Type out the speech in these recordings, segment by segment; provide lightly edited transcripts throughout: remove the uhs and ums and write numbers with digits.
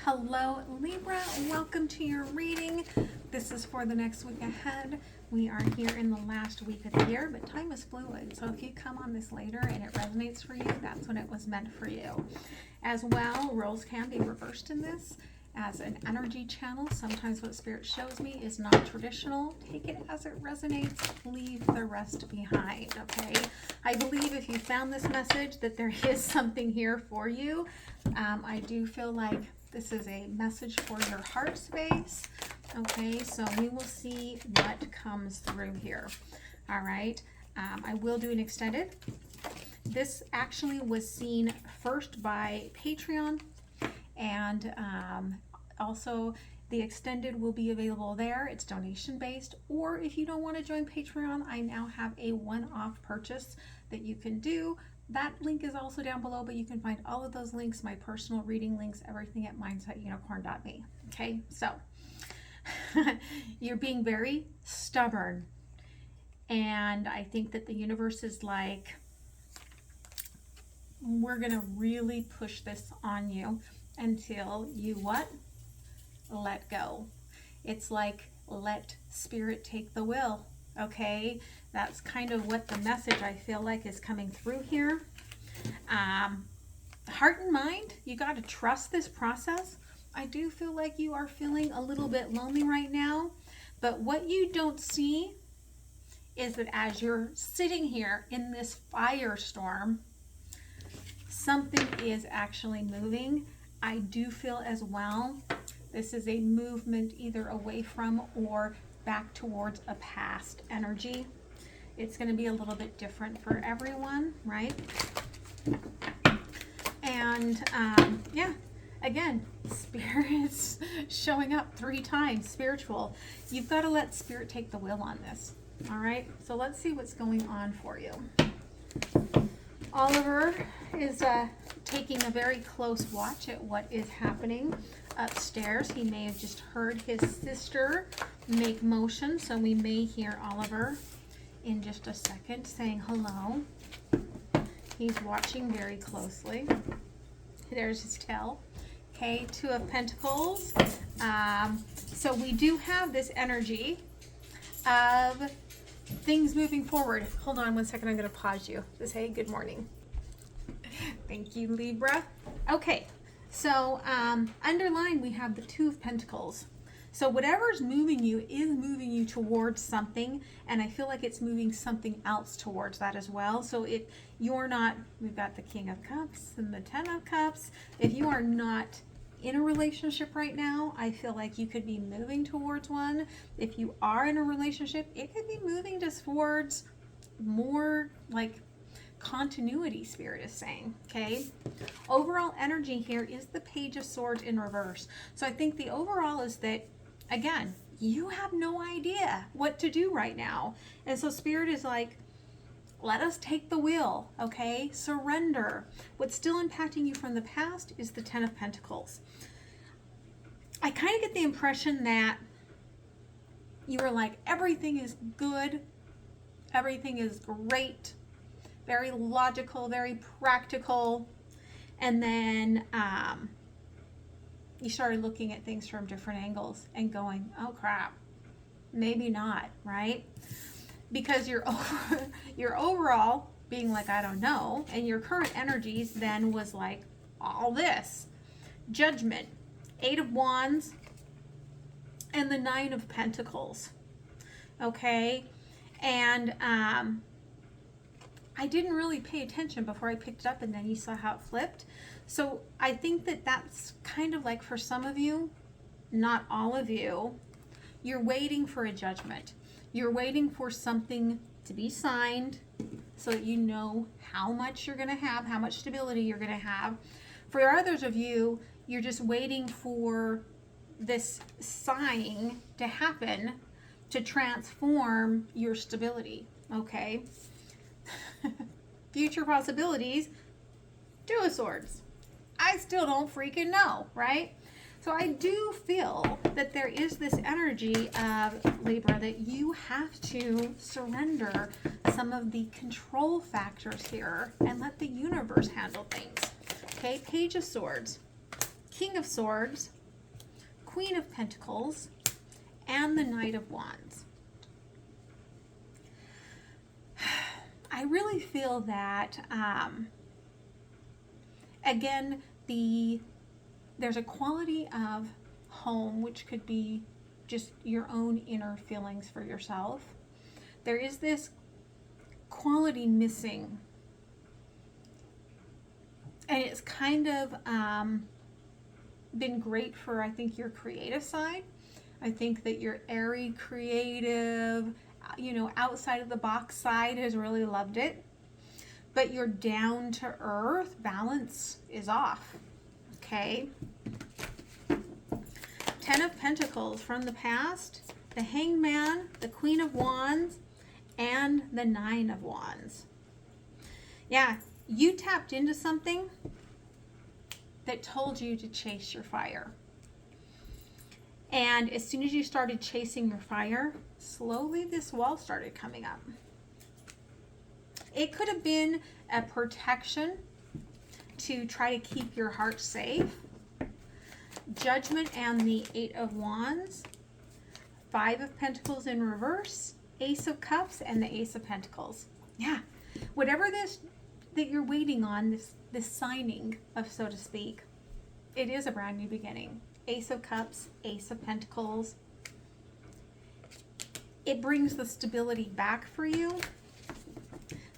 Hello Libra, welcome to your reading. This is for the next week ahead. We are here in the last week of the year, but time is fluid. So if you come on this later and it resonates for you, that's when it was meant for you. As well, roles can be reversed in this as an energy channel. Sometimes what Spirit shows me is not traditional. Take it as it resonates, leave the rest behind, okay? I believe if you found this message that there is something here for you. I do feel like this is a message for your heart space. Okay, so we will see what comes through here. All right, I will do an extended. This actually was seen first by Patreon, and also the extended will be available there. It's donation based, or if you don't want to join Patreon, I now have a one-off purchase that you can do. That link is also down below, but you can find all of those links, my personal reading links, everything at MindsetUnicorn.me. Okay, so you're being very stubborn, and I think that the universe is like, we're gonna really push this on you until you what? Let go. It's like, let Spirit take the wheel. Okay, that's kind of what the message I feel like is coming through here. Heart and mind, you got to trust this process. I do feel like you are feeling a little bit lonely right now, but what you don't see is that as you're sitting here in this firestorm, something is actually moving. I do feel as well this is a movement either away from or back towards a past energy. It's going to be a little bit different for everyone, right? And yeah, again, Spirit's showing up 3 times. Spiritual. You've got to let Spirit take the wheel on this. All right, so let's see what's going on for you. Oliver is taking a very close watch at what is happening upstairs. He may have just heard his sister make motion, so we may hear Oliver in just a second saying hello. He's watching very closely. There's his tail. Okay, 2 of Pentacles. So we do have this energy of things moving forward. Hold on one second, I'm going to pause you to say good morning. Thank you, Libra. Okay, so underlined we have the 2 of Pentacles. So whatever's moving you is moving you towards something, and I feel like it's moving something else towards that as well. So if you're not, we've got the King of Cups and the 10 of Cups. If you are not in a relationship right now, I feel like you could be moving towards one. If you are in a relationship, it could be moving just towards more like continuity, Spirit is saying. Okay, overall energy here is the Page of Swords in reverse. So I think the overall is that, again, you have no idea what to do right now, and so Spirit is like, let us take the wheel. Okay, surrender. What's still impacting you from the past is the 10 of Pentacles. I kind of get the impression that you were like, everything is good, everything is great, very logical, very practical, and then you started looking at things from different angles and going, oh crap, maybe not, right? Because your overall being like, I don't know, and your current energies then was like all this. Judgment, 8 of Wands, and the 9 of Pentacles. Okay, and I didn't really pay attention before I picked it up, and then you saw how it flipped. So I think that that's kind of like for some of you, not all of you, you're waiting for a judgment. You're waiting for something to be signed so that you know how much you're going to have, how much stability you're going to have. For others of you, you're just waiting for this sign to happen to transform your stability, okay? Future possibilities, 2 of Swords. I still don't freaking know, right? So I do feel that there is this energy of Libra that you have to surrender some of the control factors here and let the universe handle things. Okay, Page of Swords. King of Swords, Queen of Pentacles, and the Knight of Wands. I really feel that, again, there's a quality of home, which could be just your own inner feelings for yourself. There is this quality missing. And it's kind of been great for, I think, your creative side. I think that your airy, creative, outside of the box side has really loved it. But your down to earth balance is off. Okay. 10 of Pentacles from the past, the Hangman, the Queen of Wands, and the 9 of Wands. Yeah, you tapped into something that told you to chase your fire. And as soon as you started chasing your fire, slowly this wall started coming up. It could have been a protection to try to keep your heart safe. Judgment and the 8 of Wands, 5 of Pentacles in reverse, Ace of Cups, and the Ace of Pentacles. Yeah, whatever this that you're waiting on, this signing of, so to speak, it is a brand new beginning. Ace of Cups, Ace of Pentacles. It brings the stability back for you.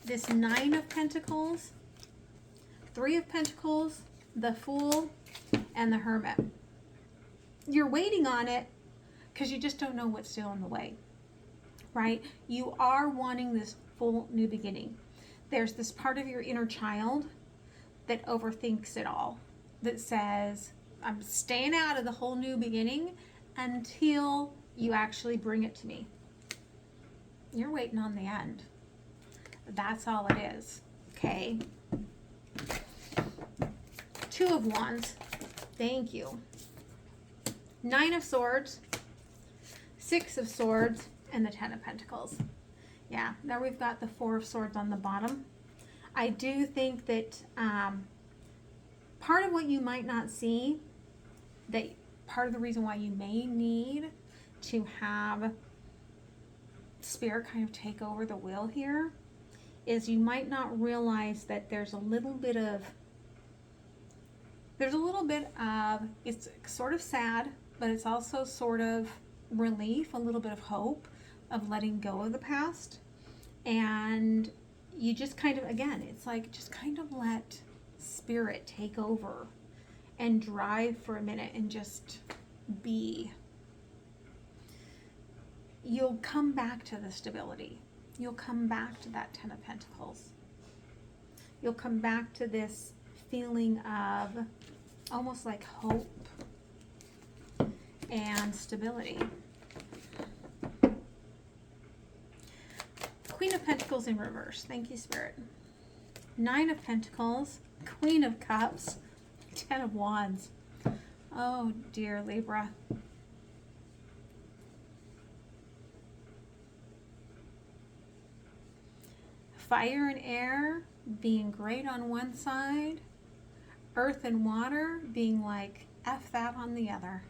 This 9 of Pentacles, 3 of Pentacles, the Fool, and the Hermit. You're waiting on it because you just don't know what's still in the way, right? You are wanting this full new beginning. There's this part of your inner child that overthinks it all, that says, I'm staying out of the whole new beginning until you actually bring it to me. You're waiting on the end. That's all it is, okay? 2 of Wands, thank you. 9 of Swords, 6 of Swords, and the 10 of Pentacles. Yeah, now we've got the 4 of Swords on the bottom. I do think that part of what you might not see, that part of the reason why you may need to have Spirit kind of take over the wheel here, is you might not realize that there's a little bit of, it's sort of sad, but it's also sort of relief, a little bit of hope of letting go of the past. And you just kind of, again, it's like just kind of let Spirit take over and drive for a minute and just be. You'll come back to the stability. You'll come back to that 10 of Pentacles. You'll come back to this feeling of almost like hope and stability. Queen of Pentacles in reverse. Thank you, Spirit. 9 of Pentacles, Queen of Cups, 10 of Wands. Oh, dear Libra. Fire and air being great on one side, earth and water being like F that on the other.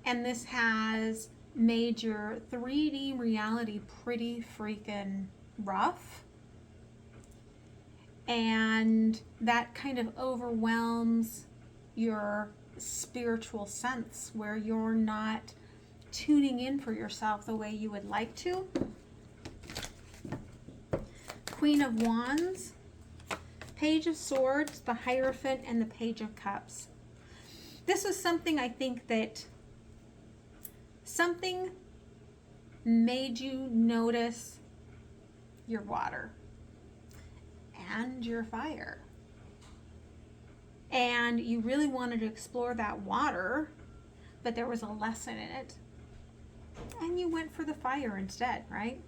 And this has made your 3D reality pretty freaking rough. And that kind of overwhelms your spiritual sense, where you're not tuning in for yourself the way you would like to. Queen of Wands, Page of Swords, the Hierophant, and the Page of Cups. This is something I think that something made you notice your water and your fire. And you really wanted to explore that water, but there was a lesson in it. And you went for the fire instead, right?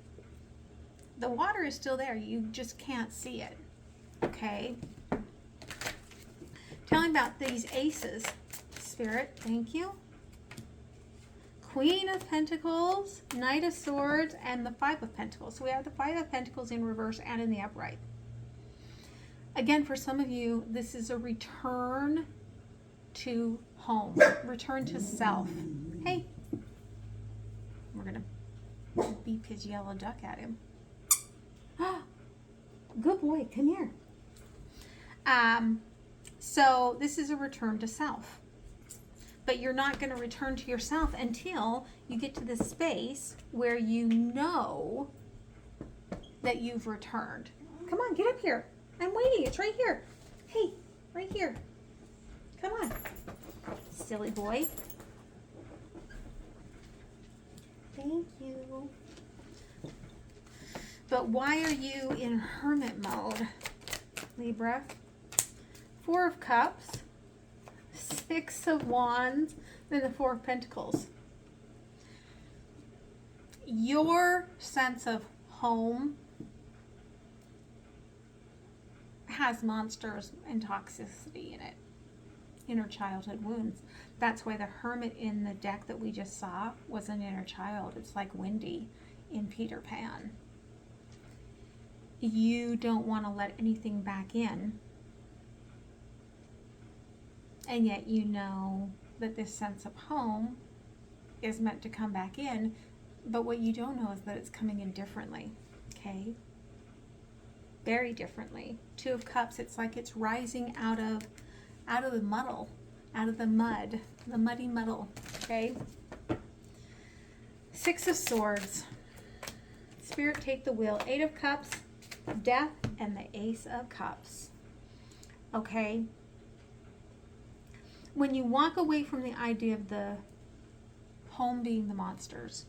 The water is still there. You just can't see it. Okay? Tell me about these aces, Spirit. Thank you. Queen of Pentacles, Knight of Swords, and the 5 of Pentacles. So we have the 5 of Pentacles in reverse and in the upright. Again, for some of you, this is a return to home, return to self. Hey, we're going to beep his yellow duck at him. Good boy, come here. So this is a return to self. But you're not going to return to yourself until you get to this space where you know that you've returned. Come on, get up here. I'm waiting. It's right here. Hey, right here. Come on. Silly boy. Thank you. But why are you in hermit mode, Libra? 4 of Cups, 6 of Wands, then the 4 of Pentacles. Your sense of home has monsters and toxicity in it, inner childhood wounds. That's why the Hermit in the deck that we just saw was an inner child. It's like Wendy in Peter Pan. You don't want to let anything back in, and yet you know that this sense of home is meant to come back in, but what you don't know is that it's coming in differently, okay? Very differently. 2 of Cups, it's like it's rising out of the muddle, out of the mud, the muddy muddle, okay? 6 of Swords. Spirit, take the wheel. 8 of Cups, Death, and the Ace of Cups. Okay? When you walk away from the idea of the home being the monsters,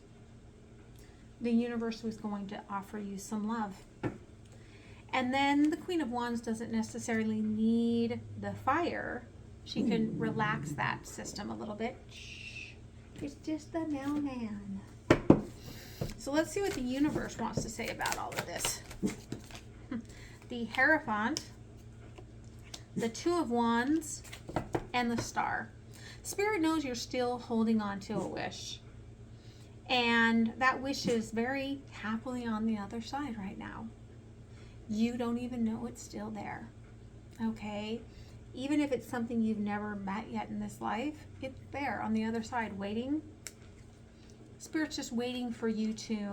the universe was going to offer you some love. And then the Queen of Wands doesn't necessarily need the fire. She can relax that system a little bit. Shh. It's just the mailman. So let's see what the universe wants to say about all of this. The Hierophant, the 2 of Wands, and the Star. Spirit knows you're still holding on to a wish. And that wish is very happily on the other side right now. You don't even know it's still there. Okay? Even if it's something you've never met yet in this life, it's there on the other side waiting. Spirit's just waiting for you to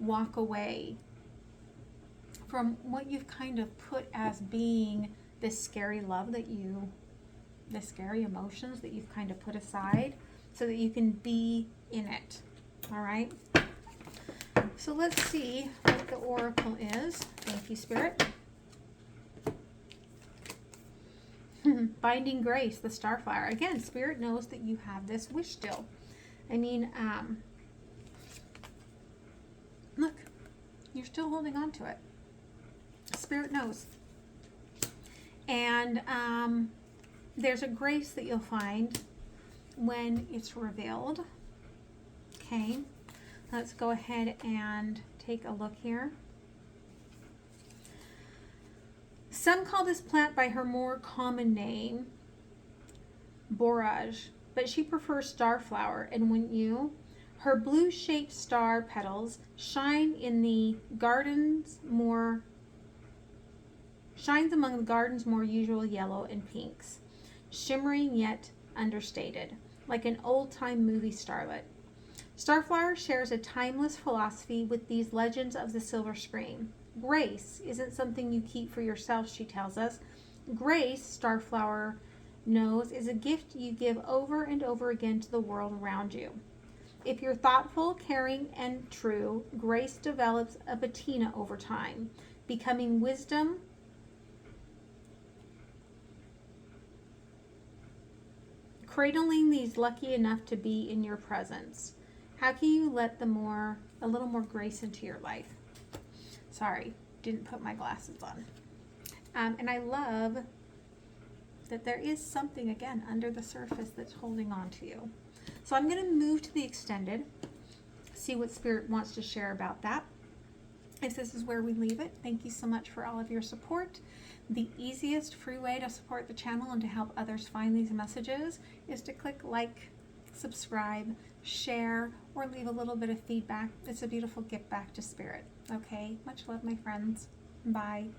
walk away from what you've kind of put as being this scary love that you, the scary emotions that you've kind of put aside so that you can be in it. All right? So let's see what the oracle is. Thank you, Spirit. Binding Grace, the Starflower. Again, Spirit knows that you have this wish still. I mean, look, you're still holding on to it. Spirit knows. And there's a grace that you'll find when it's revealed. Okay. Let's go ahead and take a look here. Some call this plant by her more common name, borage, but she prefers starflower, and wouldn't you? Her blue-shaped star petals shines among the garden's more usual yellow and pinks, shimmering yet understated, like an old-time movie starlet. Starflower shares a timeless philosophy with these legends of the silver screen. Grace isn't something you keep for yourself, she tells us. Grace, Starflower knows, is a gift you give over and over again to the world around you. If you're thoughtful, caring, and true, grace develops a patina over time, becoming wisdom, cradling these lucky enough to be in your presence. How can you let a little more grace into your life? Sorry, didn't put my glasses on. And I love that there is something, again, under the surface that's holding on to you. So I'm going to move to the extended, see what Spirit wants to share about that. If this is where we leave it, thank you so much for all of your support. The easiest free way to support the channel and to help others find these messages is to click like, subscribe, share, or leave a little bit of feedback. It's a beautiful gift back to Spirit. Okay? Much love, my friends. Bye.